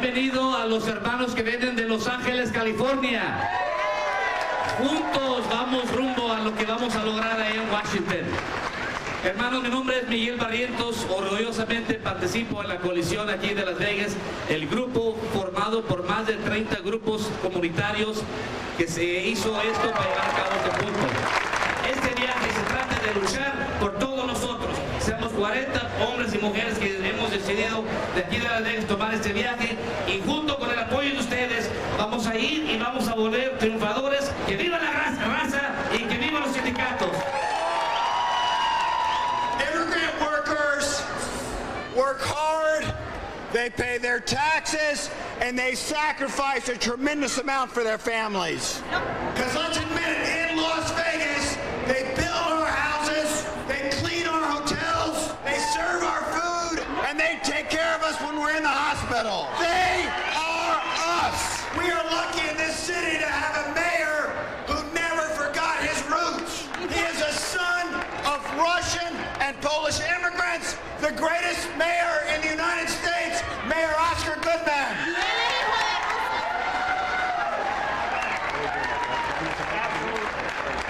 Bienvenido a los hermanos que vienen de Los Ángeles, California. Juntos vamos rumbo a lo que vamos a lograr ahí en Washington. Hermanos, mi nombre es Miguel Barrientos. Orgullosamente participo en la coalición aquí de Las Vegas, el grupo formado por más de 30 grupos comunitarios que se hizo esto para llevar a cabo este punto. Este viaje se trata de luchar por todos nosotros. Somos 40 hombres y mujeres que hemos decidido de aquí de Las Vegas tomar este viaje, y junto con el apoyo de ustedes vamos a ir y vamos a volver triunfadores. ¡Que viva la raza y que vivan los sindicatos! Immigrant workers work hard, they pay their taxes, and they sacrifice a tremendous amount for their families. Because let's admit it, in Las Vegas, they build our houses, they clean our hotels, they serve our food, and they take care of us when we're in the hospital. They are us. We are lucky in this city to have a mayor who never forgot his roots. He is a son of Russian and Polish immigrants, the greatest mayor in the United States, Mayor Oscar Goodman.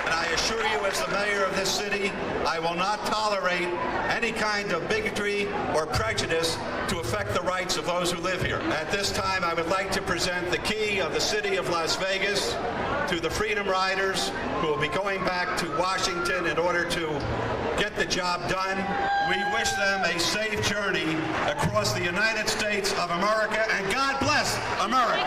And I assure you, as the mayor of this city, I will not tolerate any kind of bigotry or prejudice to affect the rights of those who live here. At this time, I would like to present the key of the city of Las Vegas to the Freedom Riders, who will be going back to Washington in order to get the job done. We wish them a safe journey across the United States of America, and God bless America.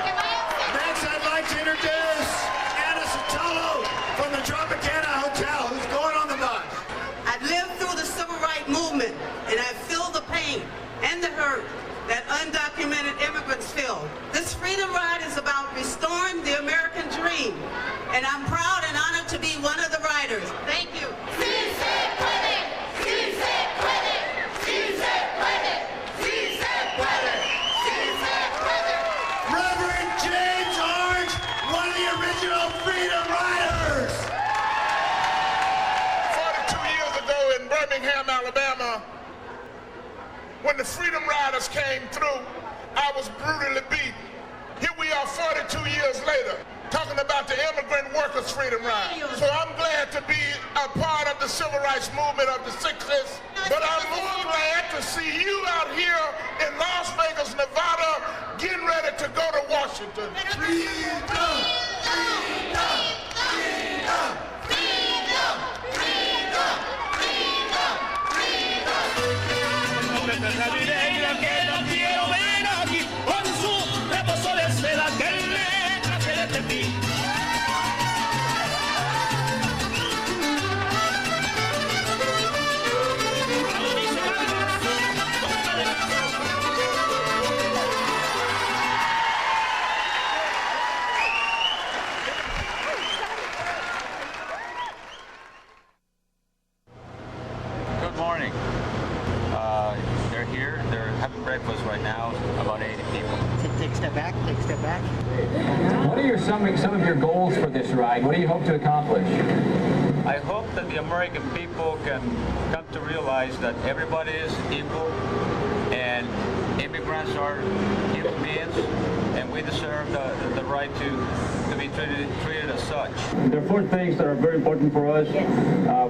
Next, I'd like to introduce Anna Sotelo from the Tropicana Hotel, who's going on the bus. I've lived through the civil rights movement, and I feel the pain and the hurt that undocumented immigrants feel. This freedom ride is about restoring the American dream, and I'm proud and honored to be one of the riders. Thank you. Reverend James Orange, one of the original Freedom Riders. 42 years ago in Birmingham, Alabama, when the Freedom Riders came through, I was brutally beaten. Here we are 42 years later, talking about the Immigrant Workers Freedom Ride. So I'm glad to be a part of the civil rights movement of the 60s, but I'm more glad to see you out here in Las Vegas, Nevada, getting ready to go to Washington. Freedom! Freedom! Freedom! Freedom! Freedom! Good morning. They're here. They're having breakfast right now. About 80 people. Take a step back. Take a step back. What are some of your goals for this ride? What do you hope to accomplish? I hope that the American people can come to realize that everybody is equal, and immigrants are human beings, and we deserve the right to be treated as such. There are 4 things that are very important for us.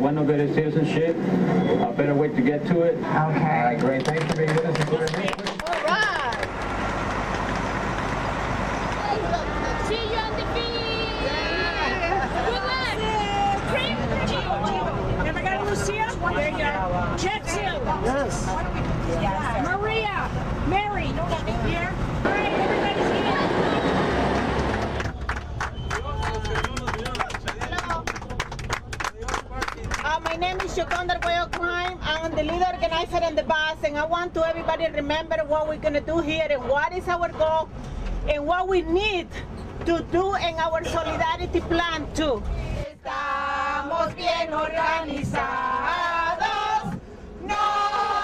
One of it is citizenship, a better way to get to it. Okay. All right, great. Thanks for being with us. All right. See you on the beach. Good luck. Have I got Lucia? There you go. Jetsil. Yes. Maria. Mary. Here. All right, everybody's here. My name is Shokondar Boyo Crime. I'm the lead organizer in the bus, and I want to everybody remember what we're going to do here and what is our goal and what we need to do in our solidarity plan too. Estamos bien organizados, no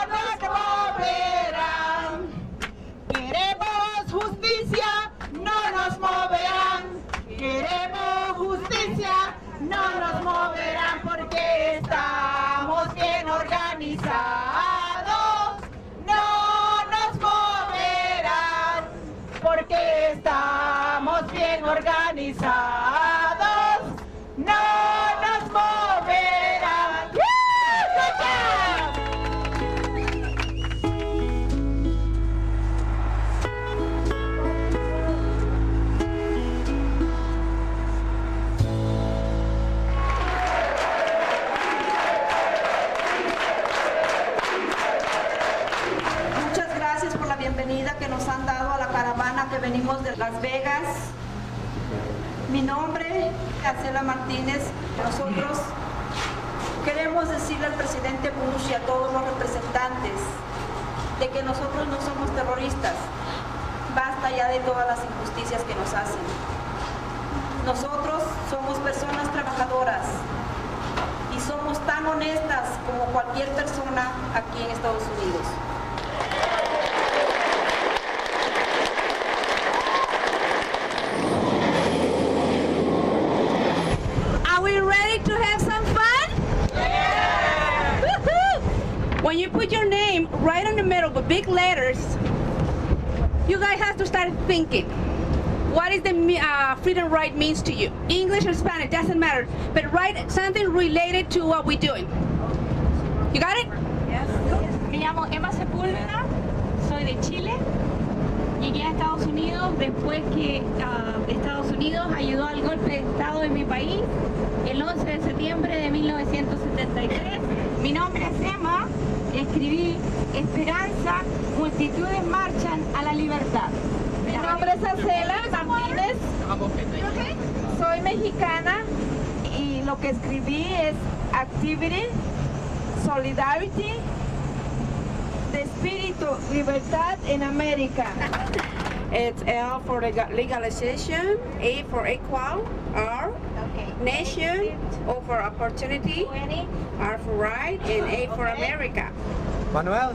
nos moverán. Queremos justicia, no nos moverán. Queremos justicia, no nos moverán porque estamos bien organizados. No nos moverán porque estamos bien organizados, no nos moverán. Muchas gracias por la bienvenida que nos han dado a la caravana que venimos de Las Vegas. Mi nombre es Acela Martínez. Nosotros queremos decirle al presidente Bush y a todos los representantes de que nosotros no somos terroristas. Basta ya de todas las injusticias que nos hacen. Nosotros somos personas trabajadoras y somos tan honestas como cualquier persona aquí en Estados Unidos. Are we ready to have some fun? Yeah! Woohoo! When you put your name right in the middle with big letters, you guys have to start thinking. What is the freedom ride means to you? English or Spanish, doesn't matter. But write something related to what we're doing. You got it? Yes. Me llamo Emma Sepúlveda, soy de Chile. Llegué a Estados Unidos después que Estados Unidos ayudó al golpe de Estado en mi país el 11 de septiembre de 1973. Mi nombre es Emma, escribí Esperanza, multitudes marchan a la libertad. Mi nombre es Acela Martínez, soy mexicana y lo que escribí es Activity, Solidarity, de espíritu, libertad en América. It's L for legalization, A for equal, R, nation, O for opportunity, R for right, and A for America. Manuel,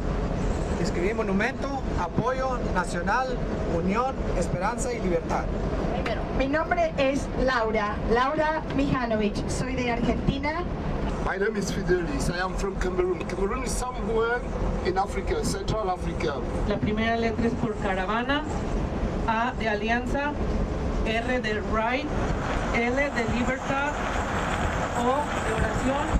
escribí monumento, apoyo, nacional, unión, esperanza y libertad. Mi nombre es Laura Mijanovic, soy de Argentina. My name is Fidelis. I am from Cameroon. Cameroon is somewhere in Africa, Central Africa. La primera letra es por caravana, A de alianza, R de right, L de libertad, O de oración.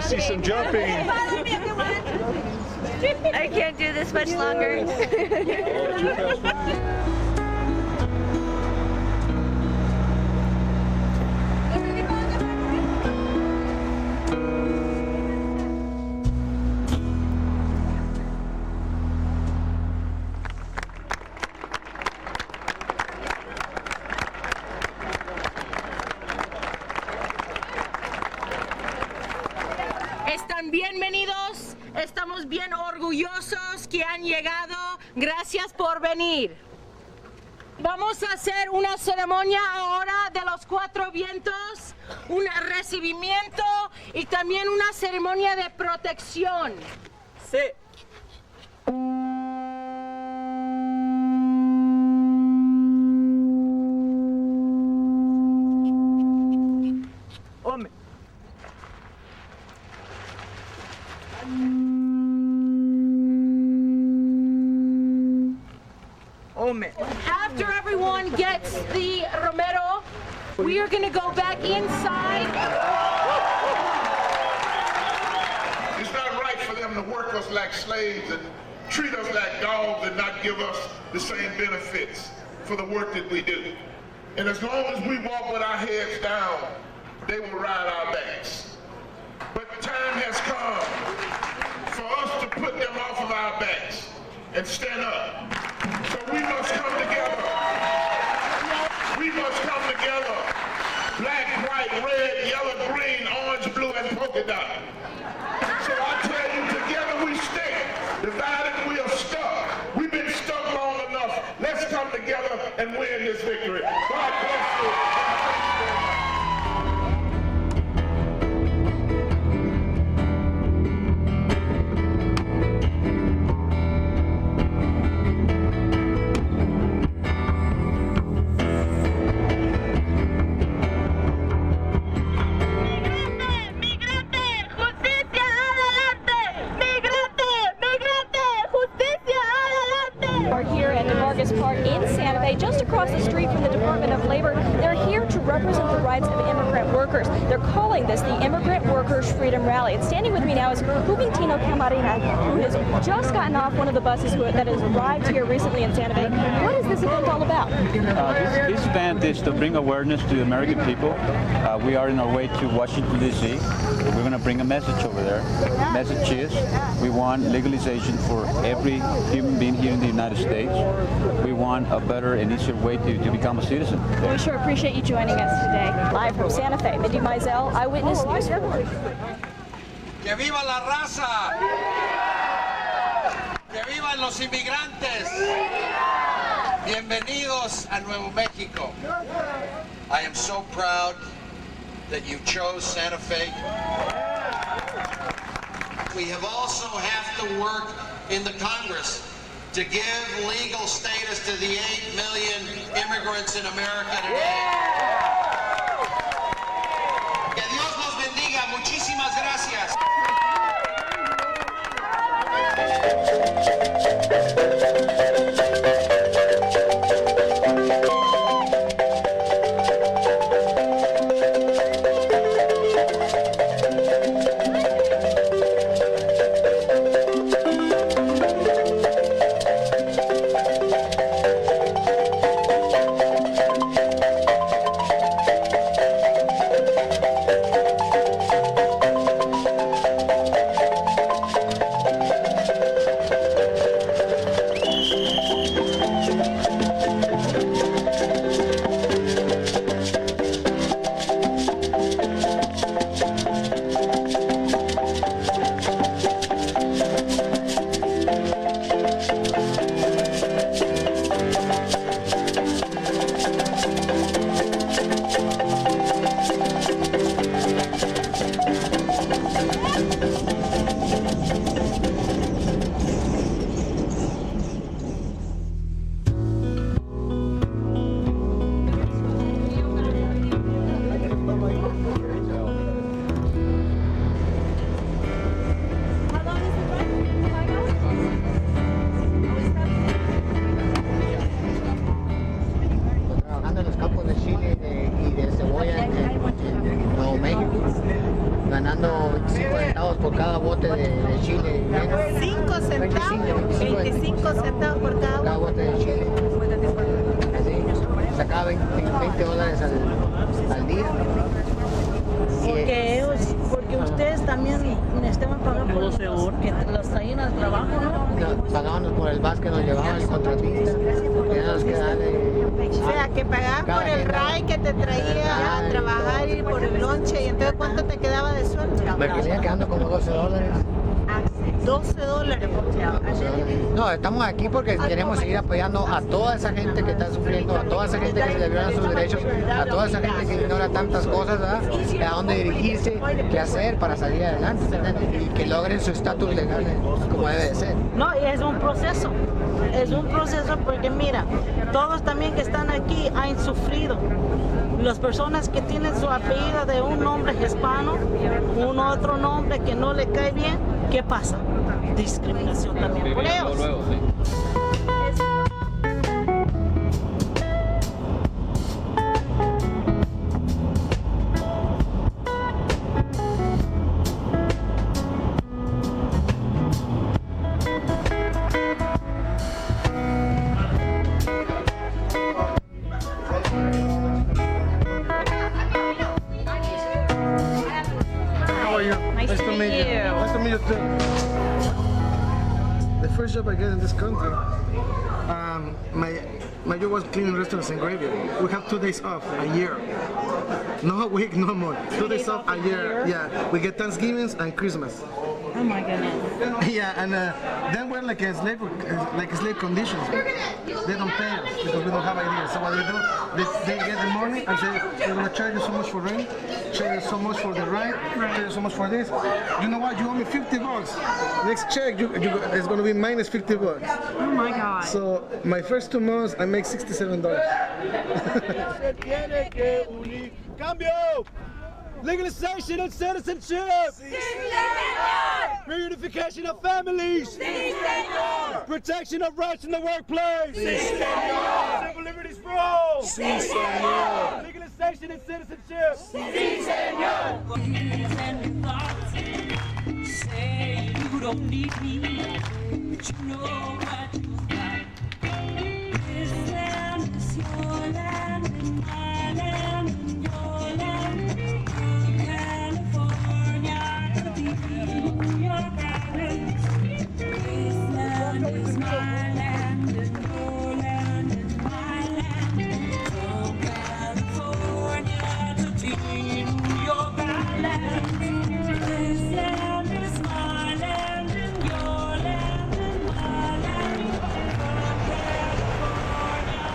See some jumping. I can't do this much longer. Están bienvenidos, estamos bien orgullosos que han llegado, gracias por venir. Vamos a hacer una ceremonia ahora de los 4 vientos, un recibimiento y también una ceremonia de protección. Sí. Hombre. After everyone gets the Romero, we are going to go back inside. It's not right for them to work us like slaves and treat us like dogs and not give us the same benefits for the work that we do. And as long as we walk with our heads down, they will ride our backs. But the time has come for us to put them off of our backs and stand up. So we must come together. We must come together. Black, white, red, yellow, green, orange, blue, and polka dot. So I tell you, together we stick. Divided we are stuck. We've been stuck long enough. Let's come together and win this victory. God bless you. represent the rights of immigrant workers. They're calling this the Immigrant Workers Freedom Rally. And standing with me now is Juventino Camarena, who has just gotten off one of the buses that has arrived here recently in Santa Fe. What is this event all about? This event is to bring awareness to the American people. We are on our way to Washington, D.C. We're going to bring a message over there. The message is we want legalization for every human being here in the United States. We want a better and easier way to become a citizen. We sure appreciate you joining us today. Live from Santa Fe, Mindy Mizell, Eyewitness News Report. ¡Que viva la raza! ¡Que vivan los inmigrantes! Bienvenidos a Nuevo Mexico. I am so proud that you chose Santa Fe. We have also have to work in the Congress to give legal status to the 8 million immigrants in America today. Que Dios los bendiga. Muchísimas gracias. ganando 25 centavos por cada bote de chile. 5 centavos, 25 centavos por cada bote de chile. Así, sacaba 20 dólares al día. Porque ustedes también estaban pagando por 12 horas que los traían al trabajo, ¿no? Pagábamos por el bus que nos llevaba el contratista. Teníamos que darle. O sea, que pagaban por el ride que te traía a trabajar y por el lonche. ¿Y entonces cuánto te quedaba de sueldo? Me quedé quedando como 12 dólares. 12 dólares. No, estamos aquí porque queremos seguir apoyando a toda esa gente que está sufriendo, a toda esa gente que se le violan sus derechos, a toda esa gente que ignora tantas cosas, ¿verdad? A dónde dirigirse, qué hacer para salir adelante, ¿verdad? Y que logren su estatus legal como debe de ser. No, y es un proceso porque mira, todos también que están aquí han sufrido. Las personas que tienen su apellido de un nombre hispano, un otro nombre que no le cae bien, ¿qué pasa? Discriminación también por ellos. Luego, sí. Nice to meet you. Nice to meet you too. The first job I get in this country, my job was cleaning restaurants and graveyard. We have 2 days off a year. No week, no more. 2 days off a year. Yeah, we get Thanksgivings and Christmas. Oh my goodness. Yeah, and then we're like slave conditions. They don't pay us because we don't have ideas. So what they do, they get the money and say, we're gonna charge you so much for rent, charge you so much for the ride, charge you so much for this. You know what? You owe me $50. Next check, it's gonna be minus $50. Oh my God. So my first 2 months, I make $67. Cambio! Legalization of citizenship! Sí, señor! Reunification of families! Sí, señor! Protection of rights in the workplace! Sí, señor! Civil liberties for all! Sí, señor! legalization and citizenship. Sí, señor. Say you don't need me, but you know what you've got. This land is your land, and my land, and your land. California to be your province. This land is my land, and your land, and my land. From California to be your province. This land is my land, and your land, and my land. From California.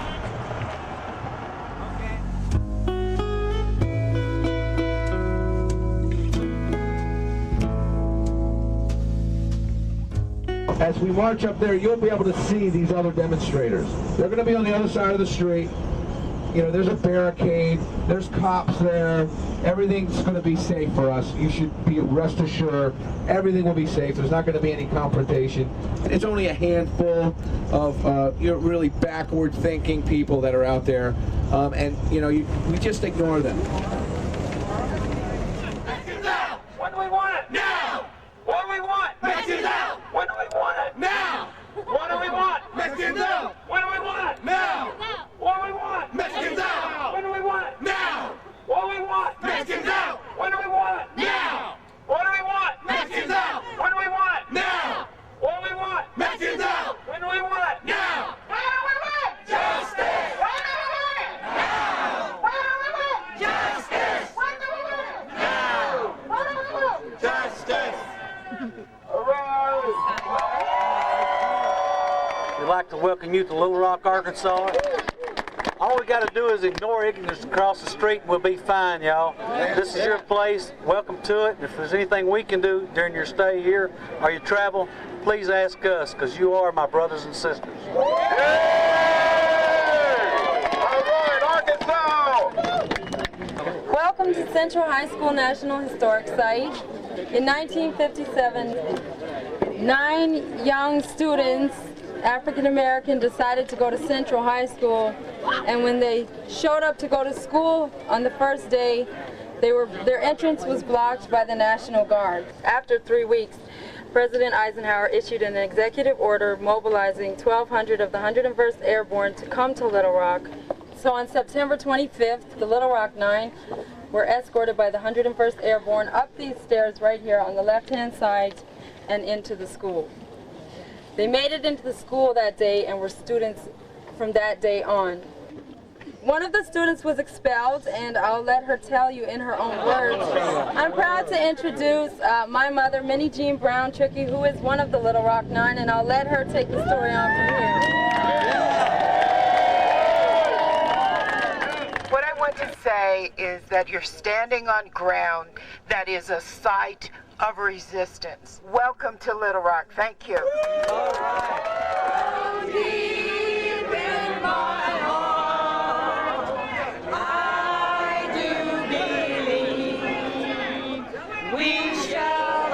As we march up there, you'll be able to see these other demonstrators. They're going to be on the other side of the street. You know, there's a barricade, there's cops there. Everything's going to be safe for us. You should be rest assured everything will be safe. There's not going to be any confrontation. It's only a handful of really backward thinking people that are out there, and we just ignore them. When do we want it? Now! What do we want? Mexicans out! When do we want it? Now! What do we want? Mexicans out! When do we want it? Now! What do we want? Mexicans out! When do we want it? Now! What do we want? Mexicans out! When do we want it? Now! What do we want? Mexicans out! When do we want it? Now! What do we want? Mexicans out! When do we want it? Now! What do we want? Justice! When do we want it? Now! What do we want? Justice! When do we want it? Now! What do we want? Justice! We'd like to welcome you to Little Rock, Arkansas. All we got to do is ignore ignorance across the street and we'll be fine, y'all. This is your place. Welcome to it. If there's anything we can do during your stay here or your travel, please ask us, because you are my brothers and sisters. All right, Arkansas! Welcome to Central High School National Historic Site. In 1957, 9 young students, African American, decided to go to Central High School, and when they showed up to go to school on the first day, their entrance was blocked by the National Guard. After 3 weeks, President Eisenhower issued an executive order mobilizing 1,200 of the 101st Airborne to come to Little Rock. So on September 25th, the Little Rock 9 were escorted by the 101st Airborne up these stairs right here on the left-hand side and into the school. They made it into the school that day and were students from that day on. One of the students was expelled, and I'll let her tell you in her own words. I'm proud to introduce my mother, Minnie Jean Brown Trickey, who is one of the Little Rock 9, and I'll let her take the story on from here. What I want to say is that you're standing on ground that is a site of resistance. Welcome to Little Rock. Thank you. All right. Deep in my heart, I do believe we shall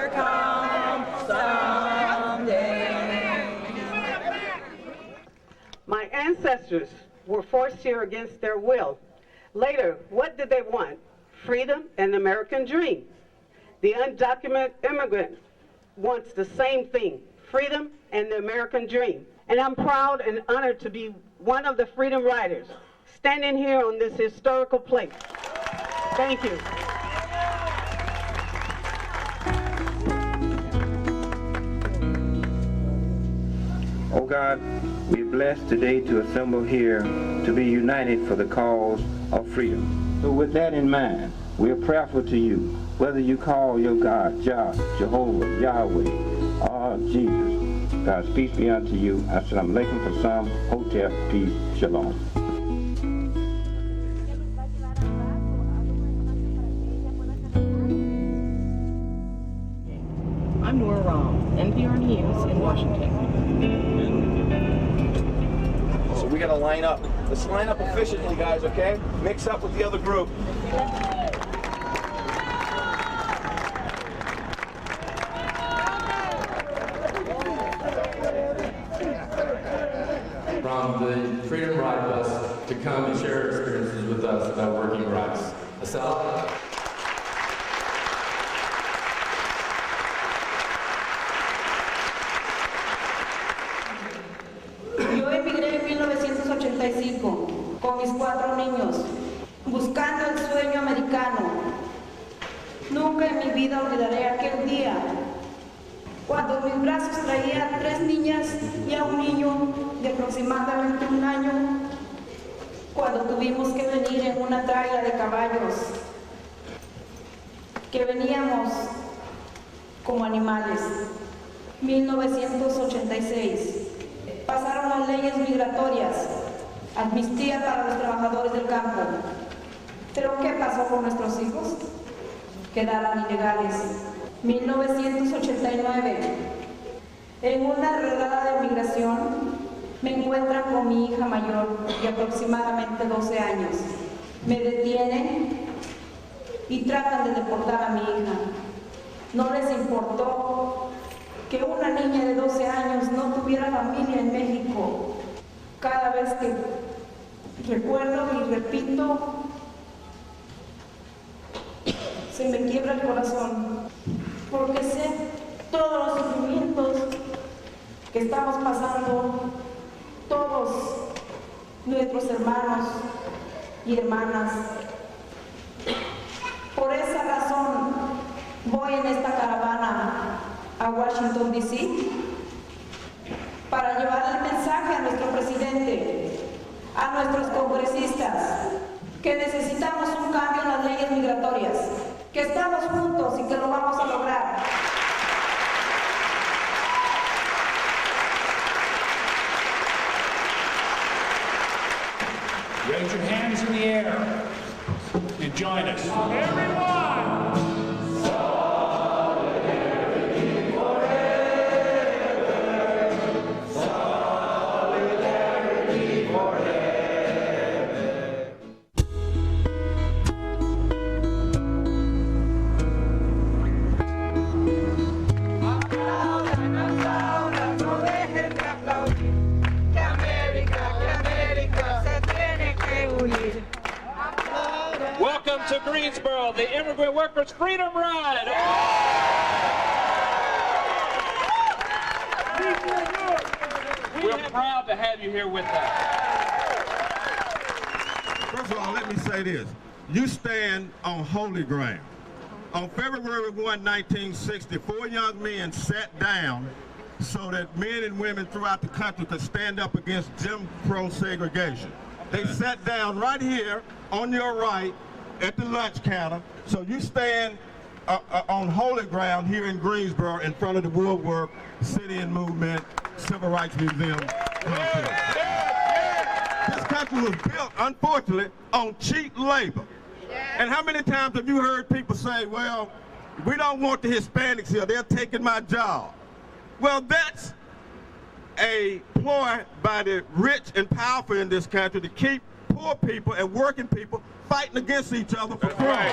overcome someday. My ancestors were forced here against their will. Later, what did they want? Freedom and the American dream. The undocumented immigrant wants the same thing, freedom and the American dream. And I'm proud and honored to be one of the freedom riders, standing here on this historical place. Thank you. Oh God, we are blessed today to assemble here to be united for the cause of freedom. So with that in mind, we are prayerful to you, whether you call your God Jah, Jehovah, Yahweh, or Jesus. God's peace be unto you. Assalamu alaikum for some, Hotep, peace, shalom. I'm Nora Rahm, NPR News in Washington. So we gotta line up. Let's line up efficiently, guys, okay? Mix up with the other group. From the Freedom Ride Bus to come and share experiences with us. the working rights. Estela? Yo emigré en 1985 con mis 4 niños, buscando el sueño americano. Nunca en mi vida olvidaré aquel día, cuando en mis brazos traía a 3 niñas y a un niño de aproximadamente 1 año, cuando tuvimos que venir en una traila de caballos, que veníamos como animales. 1986. Pasaron las leyes migratorias, amnistía para los trabajadores del campo. Pero ¿qué pasó con nuestros hijos? Quedaron ilegales. 1989. En una redada de migración me encuentran con mi hija mayor de aproximadamente 12 años. Me detienen y tratan de deportar a mi hija. No les importó que una niña de 12 años no tuviera familia en México. Cada vez que recuerdo y repito, se me quiebra el corazón, porque sé todos los sufrimientos que estamos pasando todos nuestros hermanos y hermanas. Por esa razón voy en esta caravana a Washington, D.C. para llevar el mensaje a nuestro presidente, a nuestros congresistas, que necesitamos un cambio en las leyes migratorias, que estamos juntos y que lo vamos a lograr. Raise your hands in the air and join us. Everyone! Solidarity forever. Solidarity forever. Aplaudan, aplaudan, no dejen de aplaudir. Que América se tiene que unir. Welcome to Greensboro, the Immigrant Workers Freedom Ride. We're proud to have you here with us. First of all, let me say this. You stand on holy ground. On February 1, 1960, 4 young men sat down so that men and women throughout the country could stand up against Jim Crow segregation. They sat down right here on your right at the lunch counter. So you stand on holy ground here in Greensboro in front of the Woodwork City and Movement Civil Rights Museum complex. This country was built, unfortunately, on cheap labor. And how many times have you heard people say, well, we don't want the Hispanics here, they're taking my job. Well, that's a ploy by the rich and powerful in this country to keep poor people and working people fighting against each other for fraud.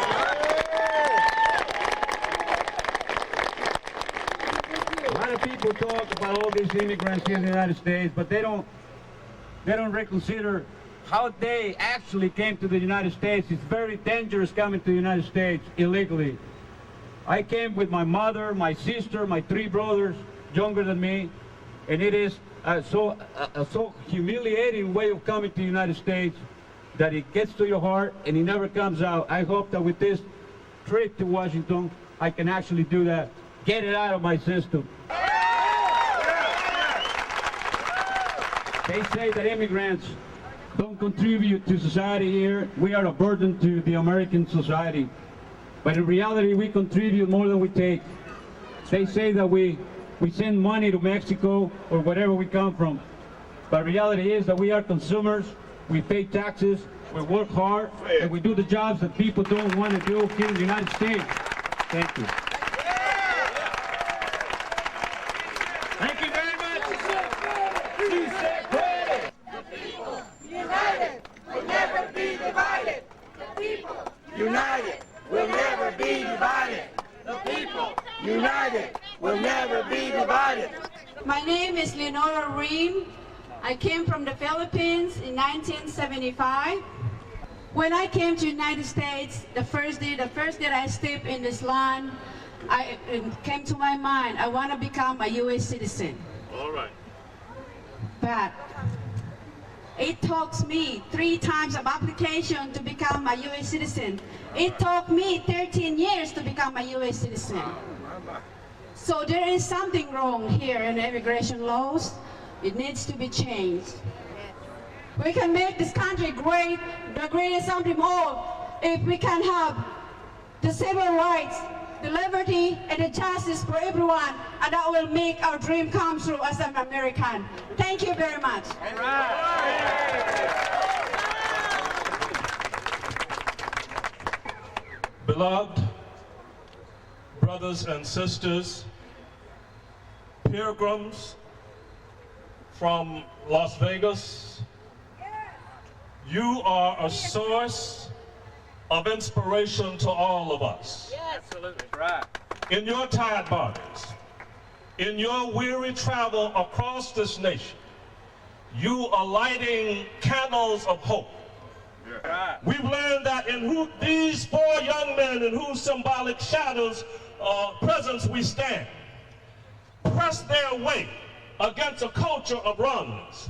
A lot of people talk about all these immigrants here in the United States, but they don't reconsider how they actually came to the United States. It's very dangerous coming to the United States illegally. I came with my mother, my sister, my 3 brothers, younger than me, and it is so humiliating way of coming to the United States that it gets to your heart and it never comes out. I hope that with this trip to Washington, I can actually do that. Get it out of my system. They say that immigrants don't contribute to society here. We are a burden to the American society. But in reality, we contribute more than we take. They say that we send money to Mexico or wherever we come from. But reality is that we are consumers, we pay taxes, we work hard, and we do the jobs that people don't want to do here in the United States. Thank you. Thank you very much. United will never be divided. The people united will never be divided. The people united will never be divided. My name is Leonora Ream. I came from the Philippines in 1975. When I came to United States, the first day that I stepped in this land, it came to my mind, I want to become a U.S. citizen. All right. But it took me 3 times of application to become a U.S. citizen. It took me 13 years to become a U.S. citizen. So there is something wrong here in immigration laws. It needs to be changed. We can make this country great, the greatest something all, if we can have the civil rights, the liberty, and the justice for everyone, and that will make our dream come true as an American. Thank you very much. Beloved brothers and sisters, pilgrims from Las Vegas, you are a source of inspiration to all of us. Yes. Absolutely. Right. In your tide bodies, in your weary travel across this nation, you are lighting candles of hope. Right. We've learned that in these 4 young men in whose symbolic shadows presence we stand, pressed their way against a culture of wrongness.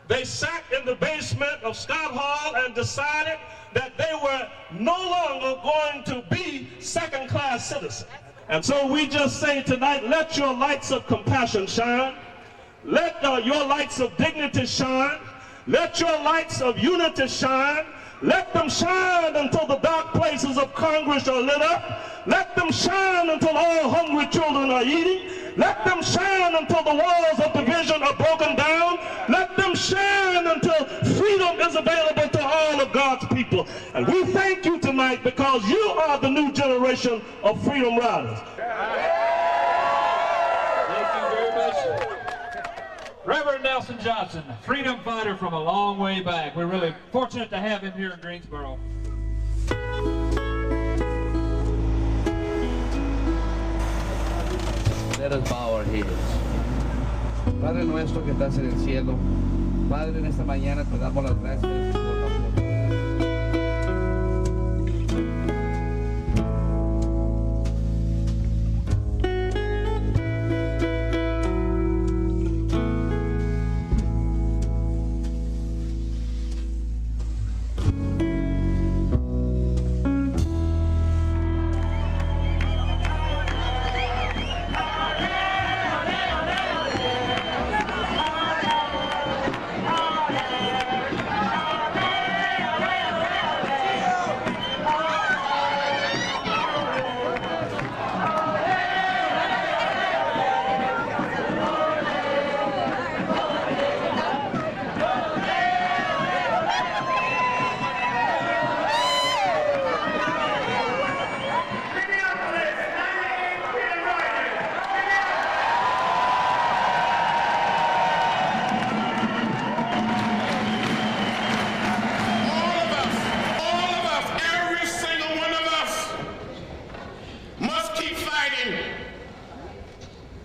They sat in the basement of Scott Hall and decided that they were no longer going to be second-class citizens. And so we just say tonight, let your lights of compassion shine. Let your lights of dignity shine. Let your lights of unity shine. Let them shine until the dark places of Congress are lit up. Let them shine until all hungry children are eating. Let them shine until the walls of division are broken down. Let them shine until freedom is available to all of God's people. And we thank you tonight because you are the new generation of freedom riders. Thank you very much. Reverend Nelson Johnson, freedom fighter from a long way back. We're really fortunate to have him here in Greensboro. Let us bow our heads. Padre nuestro que estás en el cielo, Padre, en esta mañana te damos las gracias por la oportunidad.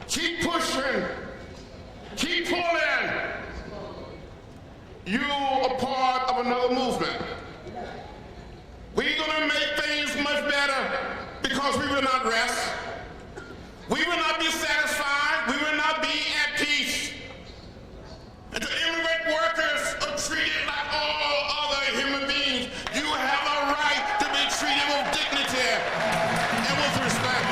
Keep pushing. Keep pulling. You are part of another movement. We're going to make things much better because we will not rest. We will not be satisfied. We will not be at peace. And the immigrant workers are treated like all other human beings. You have a right to be treated with dignity and with respect.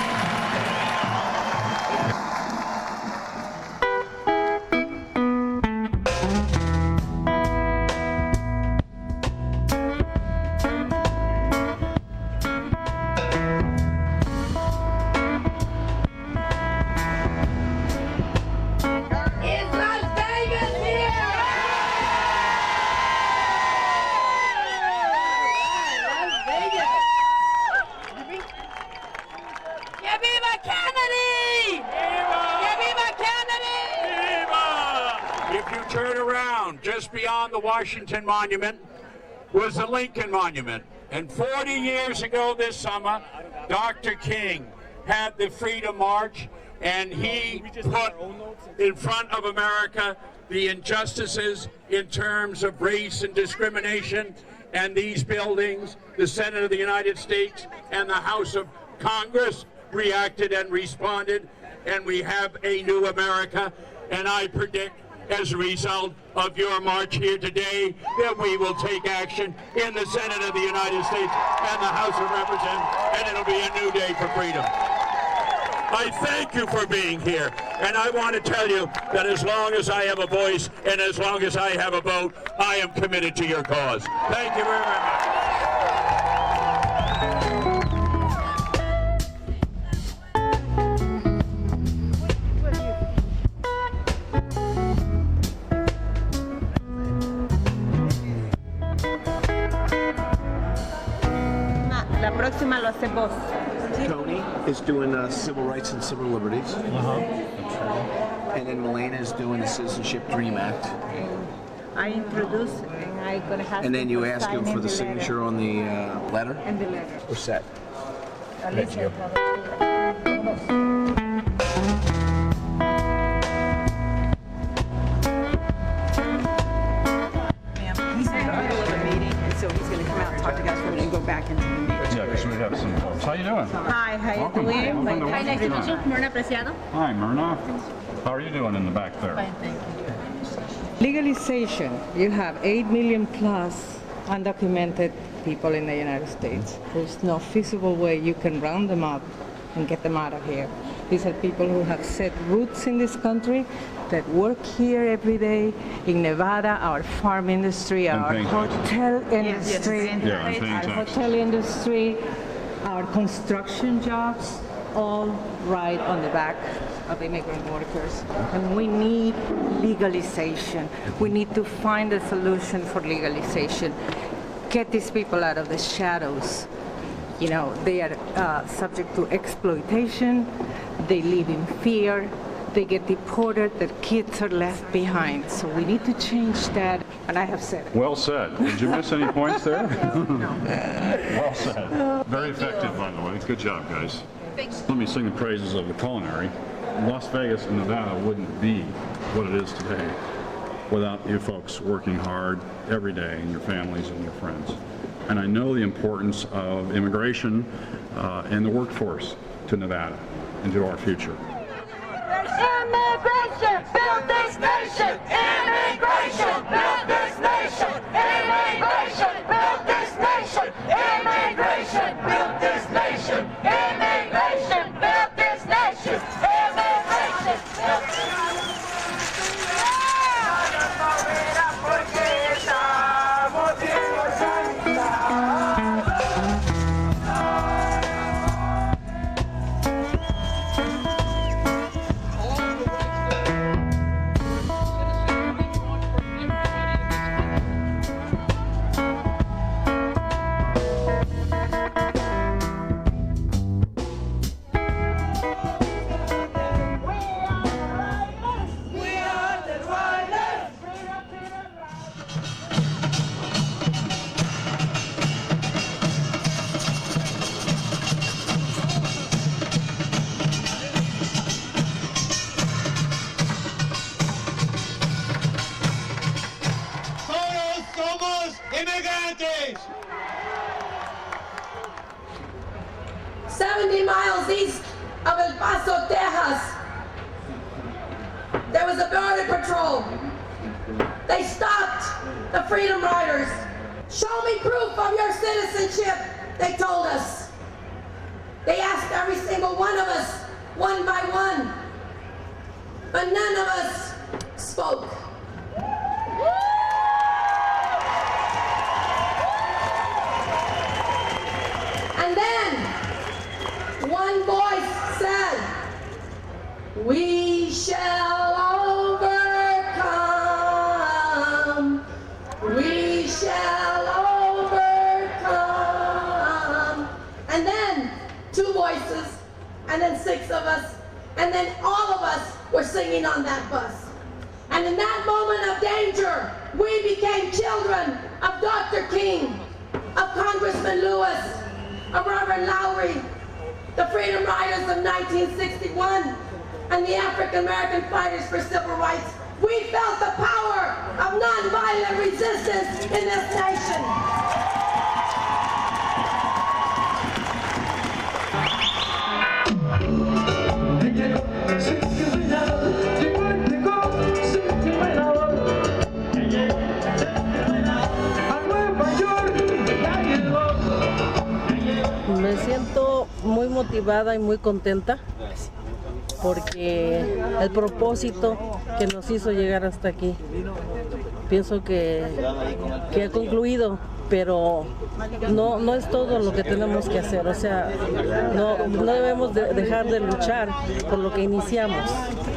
Just beyond the Washington Monument was the Lincoln Monument. And 40 years ago this summer, Dr. King had the Freedom March, and he put in front of America the injustices in terms of race and discrimination. And these buildings, the Senate of the United States and the House of Congress reacted and responded, and we have a new America. And I predict, as a result of your march here today, that we will take action in the Senate of the United States and the House of Representatives, and it'll be a new day for freedom. I thank you for being here, and I want to tell you that as long as I have a voice and as long as I have a vote, I am committed to your cause. Thank you very much. La próxima lo hace vos. Tony is doing civil rights and civil liberties. And then Milena is doing the Citizenship Dream Act. I introduce and I'm going to have And then you people ask him sign for in the signature on the letter. And the letter. We're set. Thank you. He's in the middle of a meeting, so he's going to come out and talk to guys for a minute and go back into the meeting. Yeah, because we have some folks. How you doing? Hi, how you Welcome. doing? Welcome to Hi, nice to meet you. Washington. Myrna Preciado. Hi, Myrna. How are you doing in the back there? Fine, thank you. Legalization. You have 8 million plus undocumented people in the United States. There's no feasible way you can round them up and get them out of here. These are people who have set roots in this country, that work here every day. In Nevada, our farm industry, our hotel industry, our hotel industry, our construction jobs, all right on the back of immigrant workers. And we need legalization. We need to find a solution for legalization. Get these people out of the shadows. You know, they are subject to exploitation. They live in fear. They get deported. Their kids are left behind. So we need to change that. And I have said it. Well said. Did you miss any points there? Well said. Very effective, by the way. Good job, guys. Let me sing the praises of the Culinary. Las Vegas and Nevada wouldn't be what it is today without you folks working hard every day, and your families and your friends. And I know the importance of immigration and the workforce to Nevada and to our future. Immigration built this nation. Immigration built this nation. Immigration built this nation. Immigration built this nation. Immigration built this nation. Immigration built this nation. Immigrants! 70 miles east of El Paso, Texas, there was a border patrol. They stopped the Freedom Riders. Show me proof of your citizenship, they told us. They asked every single one of us, one by one, but none of us spoke. And then one voice said, "We shall overcome. We shall overcome." And then two voices, and then six of us, and then all of us were singing on that bus. And in that moment of danger, we became children of Dr. King, of Congressman Lewis, of Reverend Lowry, the Freedom Riders of 1961, and the African American fighters for civil rights we felt the power of nonviolent resistance in this nation. Me siento muy motivada y muy contenta porque el propósito que nos hizo llegar hasta aquí, pienso que ha concluido, pero no es todo lo que tenemos que hacer, o sea, no debemos dejar de luchar por lo que iniciamos.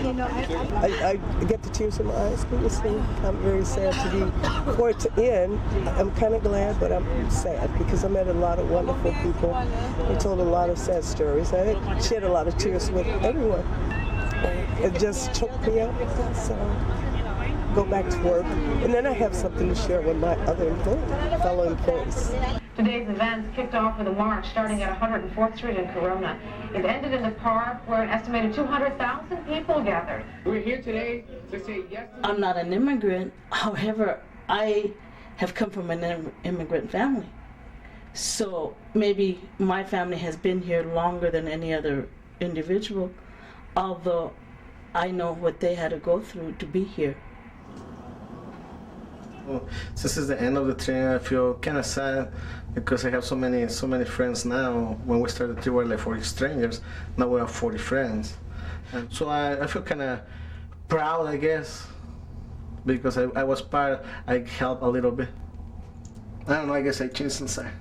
I get the tears in my eyes when you sing. I'm very sad for it to end. I'm kind of glad, but I'm sad because I met a lot of wonderful people. They told a lot of sad stories. I shed a lot of tears with everyone. It just choked me up. So go back to work, and then I have something to share with my other fellow employees. Today's events kicked off with a march starting at 104th Street in Corona. It ended in the park where an estimated 200,000 people gathered. We're here today to say yes. I'm not an immigrant, however, I have come from an immigrant family. So maybe my family has been here longer than any other individual, although I know what they had to go through to be here. Well, since it's the end of the train, I feel kind of sad because I have so many friends now. When we started, we were like 40 strangers. Now we have 40 friends, and so I feel kind of proud, I guess, because I was part. I helped a little bit. I don't know. I guess I changed inside.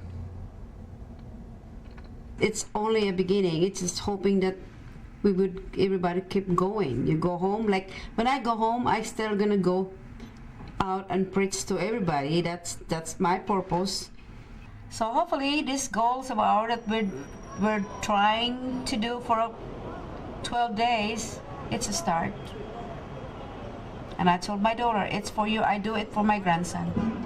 It's only a beginning. It's just hoping that everybody keep going. You go home, like when I go home, I still gonna go out and preach to everybody. That's my purpose. So hopefully this goals of ours that we're trying to do for 12 days, it's a start. And I told my daughter, it's for you, I do it for my grandson.